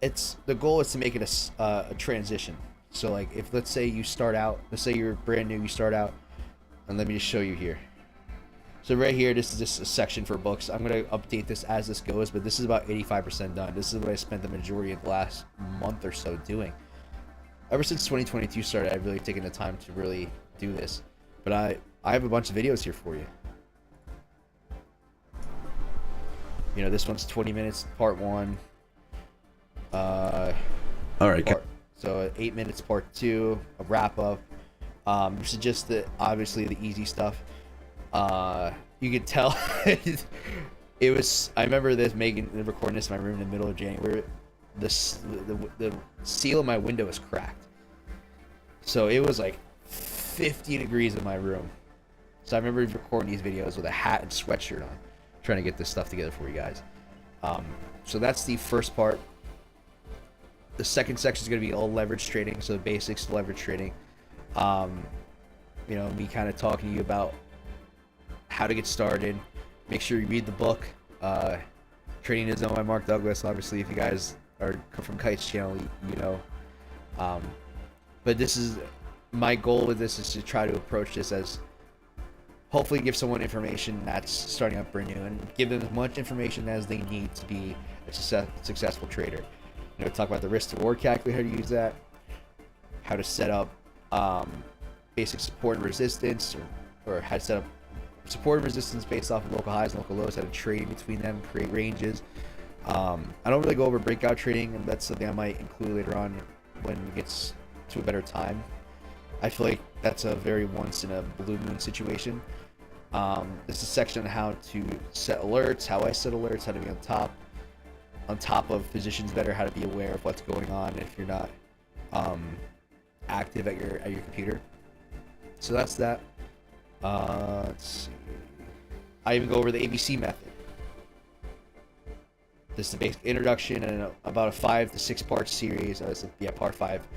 the goal is to make it a transition. So like if let's say you start out, let's say you're brand new, you start out. And let me just show you here. So right here, this is just a section for books. I'm going to update this as this goes, but this is about 85% done. This is what I spent the majority of the last month or so doing. Ever since 2022 started, I've really taken the time to really do this. But I have a bunch of videos here for you. This one's 20 minutes, part 1. All right. So 8 minutes, part 2, a wrap up. This is just obviously the easy stuff. You could tell it was. I remember recording this in my room in the middle of January. The seal of my window was cracked, so it was like 50 degrees in my room. So I remember recording these videos with a hat and sweatshirt on, trying to get this stuff together for you guys. So that's the first part. The second section is going to be all leverage trading, so the basics of leverage trading. Me kind of talking to you about how to get started. Make sure you read the book, Trading is Done by Mark Douglas. Obviously, if you guys or from Kite's channel, you know. But this is my goal with this is to try to approach this as hopefully give someone information that's starting up brand new and give them as much information as they need to be a successful trader. You know, talk about the risk to reward calculator, how to use that, how to set up basic support and resistance, or how to set up support and resistance based off of local highs and local lows, how to trade between them, create ranges. I don't really go over breakout trading, and that's something I might include later on when it gets to a better time. I feel like that's a very once in a blue moon situation. This is a section on how to set alerts, how I set alerts, how to be on top of positions better, how to be aware of what's going on if you're not active at your computer. So that's that. Let's see. I even go over the ABC method. This is the basic introduction and about a 5 to 6 part series. Part 5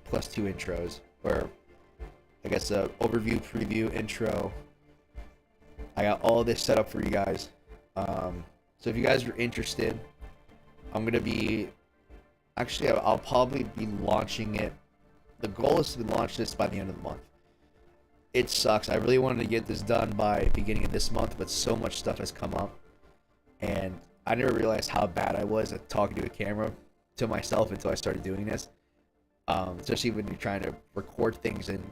plus 2 intros, or I guess a overview, preview, intro. I got all this set up for you guys. So if you guys are interested, I'm gonna be I'll probably be launching it. The goal is to launch this by the end of the month. It sucks. I really wanted to get this done by beginning of this month, but so much stuff has come up, and I never realized how bad I was at talking to a camera to myself until I started doing this. Especially when you're trying to record things and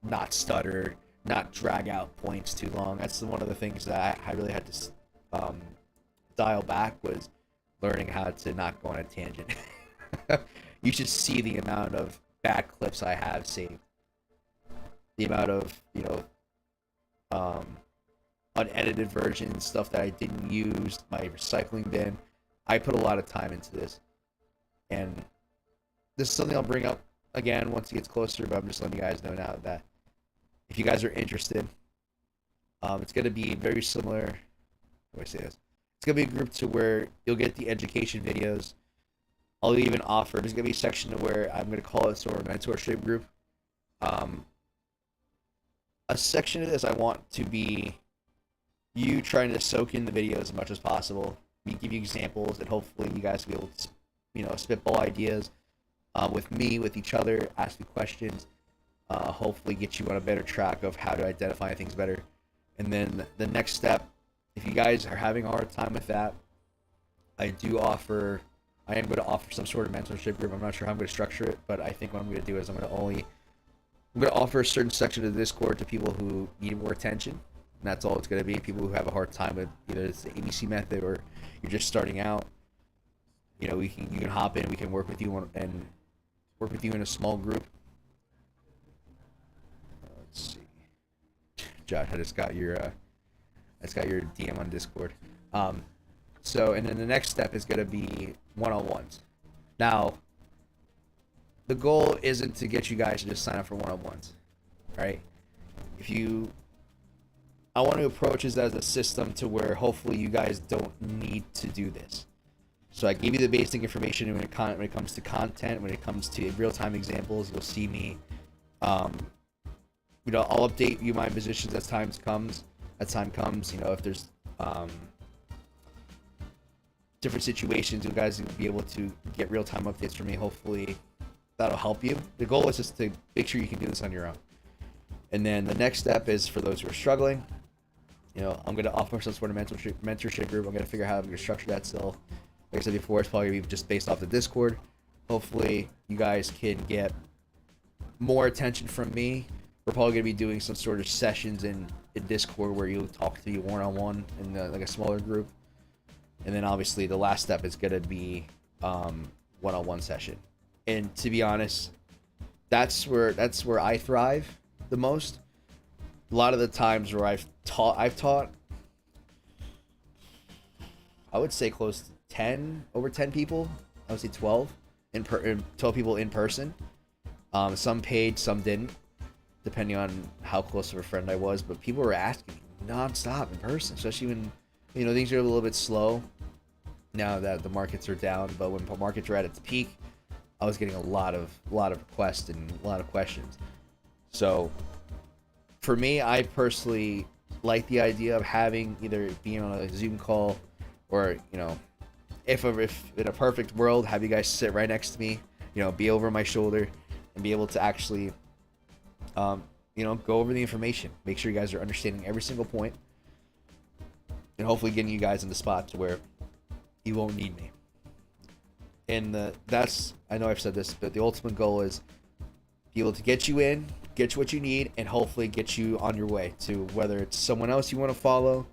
not stutter, not drag out points too long. That's one of the things that I really had to dial back, was learning how to not go on a tangent. You should see the amount of bad clips I have saved. The amount of, unedited versions, stuff that I didn't use, my recycling bin. I put a lot of time into this. And this is something I'll bring up again once it gets closer, but I'm just letting you guys know now that if you guys are interested, it's going to be very similar. How do I say this? It's going to be a group to where you'll get the education videos. I'll even offer, there's going to be a section to where I'm going to call it sort of a mentorship group. A section of this I want to be you trying to soak in the videos as much as possible. Me give you examples, and hopefully you guys will be able to, spitball ideas with me, with each other, ask me questions. Hopefully get you on a better track of how to identify things better. And then the next step, if you guys are having a hard time with that, I am going to offer some sort of mentorship group. I'm not sure how I'm going to structure it, but I think what I'm going to do is I'm going to offer a certain section of the Discord to people who need more attention. And that's all it's going to be. People who have a hard time with either it's the ABC method or you're just starting out. You can hop in. We can work with you and work with you in a small group. Let's see, Josh, I just got your DM on Discord. So, and then the next step is going to be one-on-ones. Now, the goal isn't to get you guys to just sign up for one-on-ones, right? I want to approach this as a system to where hopefully you guys don't need to do this. So I gave you the basic information when it comes to content, when it comes to real-time examples. You'll see me. I'll update you my positions as time comes. If there's different situations, you guys will be able to get real-time updates from me. Hopefully that'll help you. The goal is just to make sure you can do this on your own. And then the next step is for those who are struggling. I'm going to offer some sort of mentorship group. I'm going to figure out how I'm going to structure that still. Like I said before, it's probably going to be just based off the Discord. Hopefully you guys can get more attention from me. We're probably going to be doing some sort of sessions in Discord where you'll talk to you one-on-one in like a smaller group. And then obviously the last step is going to be one-on-one session. And to be honest, that's where I thrive the most. A lot of the times where I've taught, I would say close to over 10 people. I would say 12 12 people in person. Some paid, some didn't, depending on how close of a friend I was. But people were asking me nonstop in person, especially when things are a little bit slow now that the markets are down. But when markets are at its peak, I was getting a lot of requests and a lot of questions. So for me, I personally like the idea of having either being on a Zoom call or if in a perfect world, have you guys sit right next to me, be over my shoulder, and be able to actually, go over the information. Make sure you guys are understanding every single point, and hopefully getting you guys in the spot to where you won't need me. And I know I've said this, but the ultimate goal is be able to get you in, get you what you need, and hopefully get you on your way to whether it's someone else you want to follow.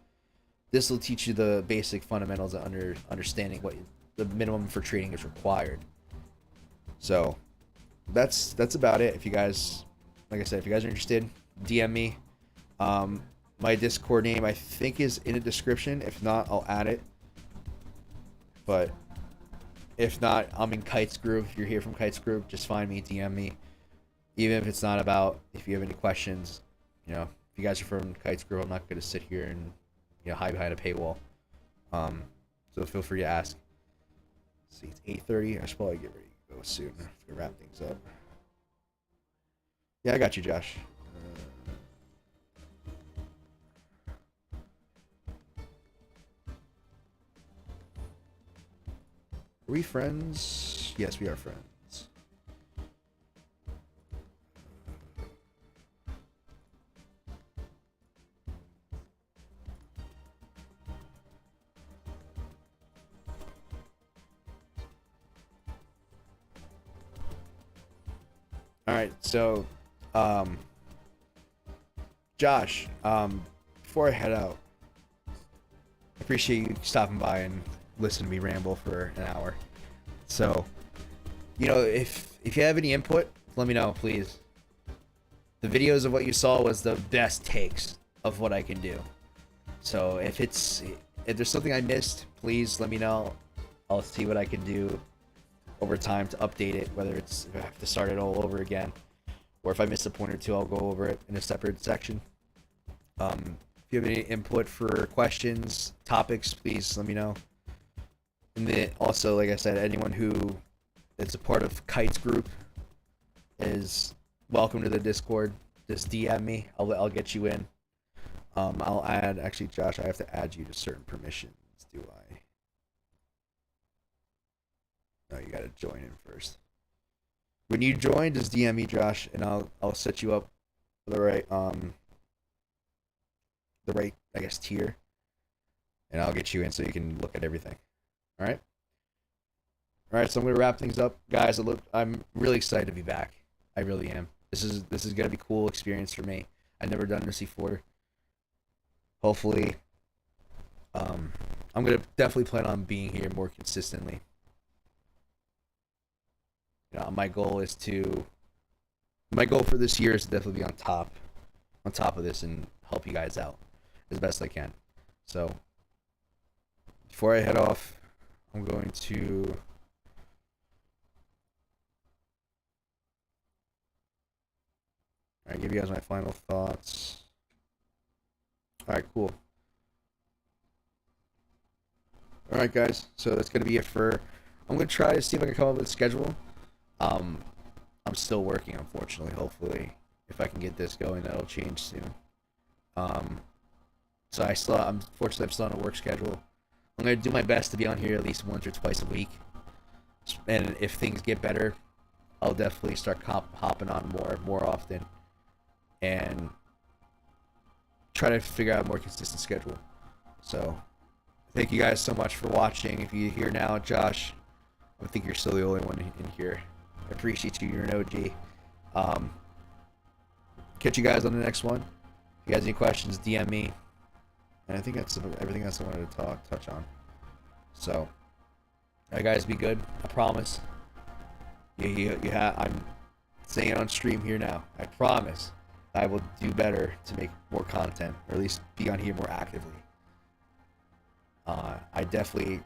This will teach you the basic fundamentals of understanding what the minimum for trading is required. So that's about it. If you guys, like I said, if you guys are interested, DM me. My Discord name I think is in the description. If not, I'll add it. But if not, I'm in Kite's group. If you're here from Kite's group, just find me, DM me. Even if it's not about, if you have any questions, if you guys are from Kite's group, I'm not going to sit here and hide behind a paywall. So feel free to ask. Let's see, it's 8:30. I should probably get ready to go soon to wrap things up. Yeah, I got you, Josh. Are we friends? Yes, we are friends. All right, so, Josh, before I head out, I appreciate you stopping by and listening to me ramble for an hour. So, if you have any input, let me know, please. The videos of what you saw was the best takes of what I can do. So if there's something I missed, please let me know. I'll see what I can do over time to update it, whether if I have to start it all over again, or if I miss a point or two, I'll go over it in a separate section. If you have any input for questions, topics, please let me know. And then also, like I said, anyone who is a part of Kite's group is welcome to the Discord. Just DM me. I'll get you in. I'll add. Actually, Josh, I have to add you to certain permissions. Do I? No, you gotta join in first. When you join, just DM me, Josh, and I'll set you up for the right I guess tier, and I'll get you in so you can look at everything. All right. All right. So I'm gonna wrap things up, guys. I'm really excited to be back. I really am. This is gonna be a cool experience for me. I've never done this before. Hopefully, I'm gonna definitely plan on being here more consistently. My goal for this year is to definitely be on top of this and help you guys out as best I can. So before I head off, I'm going to give you guys my final thoughts. All right, cool. All right, guys. So that's gonna be it for. I'm gonna try to see if I can come up with a schedule. I'm still working, unfortunately. Hopefully, if I can get this going, that'll change soon. So unfortunately, I'm still on a work schedule. I'm gonna do my best to be on here at least once or twice a week. And if things get better, I'll definitely start hopping on more often, and try to figure out a more consistent schedule. So, thank you guys so much for watching. If you're here now, Josh, I think you're still the only one in here. I appreciate you. You're an OG. Catch you guys on the next one. If you guys have any questions, DM me. And I think that's everything else I wanted to touch on. So, all right, guys, be good. I promise. I'm saying it on stream here now. I promise I will do better to make more content, or at least be on here more actively. I definitely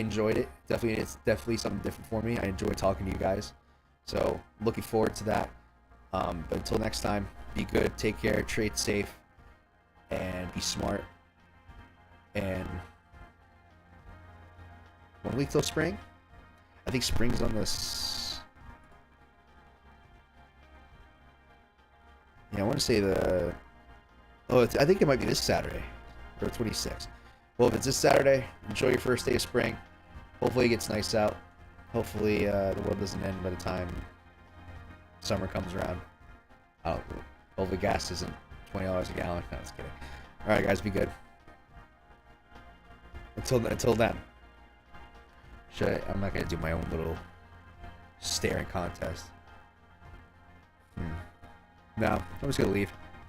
enjoyed it. It's definitely something different for me. I enjoy talking to you guys. So looking forward to that. But until next time, be good, take care, trade safe, and be smart. And 1 week till spring? I think spring's on this. Yeah, I want to say I think it might be this Saturday, or 26th. Well, if it's this Saturday, enjoy your first day of spring. Hopefully it gets nice out. Hopefully the world doesn't end by the time summer comes around. Oh, hopefully gas isn't $20 a gallon. No, just kidding. All right, guys, be good. Until then. I'm not gonna do my own little staring contest. No, I'm just gonna leave.